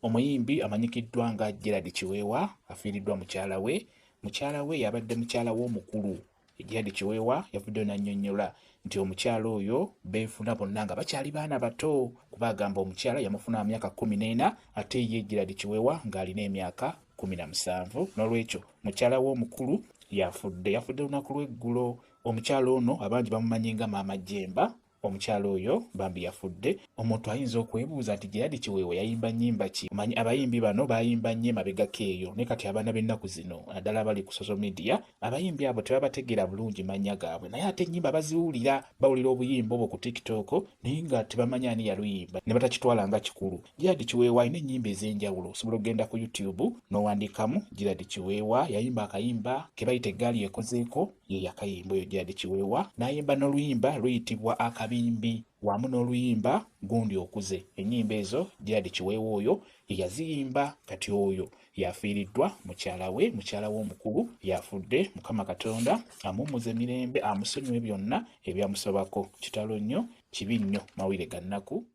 Omuyimbi amanyikiddwa nga Gerald Kiweewa afiiriddwa mukyala we yabadde mukyala w'omukulu. Gerald Kiweewa yavuddeyo n'annyonnyola nti omukyala oyo beefuna bonna nga bakyali baana bato, kuba agamba omukyala yamufuna myaka 14 ate ye Gerald Kiweewa ng'alina emyaka 17. N'olwekyo mukyala w'omukulu yafudde lunaku lw'eggulo. Omukyala ono abangi bamumanyi nga Maama Jemba. Omukyala oyo bambi yafudde. Omuntu ayinza okwebuuza nti Gerald Kiweewa yayimba nnyimba ki? Omanyi abayimbi bano bayimba nnyo emabegako eyo, naye kati abaana b'ennaku zino naddala abali ku social media, abayimbi abo tebabategeera bulungi mannya gaabwe, naye ate ennyimba baziwulira, bawulira obuyimba obwo ku TikTok naye nga tebamanyi ani yaluyimba ne batakitwala nga kikulu. Gerald Kiweewa alina ennyimba ez'enjawulo. Osobola okugenda ku YouTube n'owandiikamu Gerald Kiweewa, yayimba akayimba ke bayita eggaali ekozeeko, ye yakayimba oyo Gerald Kiweewa, n'ayimba n'oluyimba luyitibwa Akabimbi wamu n'oluyimba Gundi Okuze. Ennyimba ezo Gerald Kiweewa oyo ye yaziyimba. Kati oyo yafiiriddwa mukyala w'omukulu yafudde. Mukama Katonda amuwummuze emirembe, amusonyiwe byonna ebyamusobako. Kitalo nnyo, kibi nnyo mawulire ga nnaku.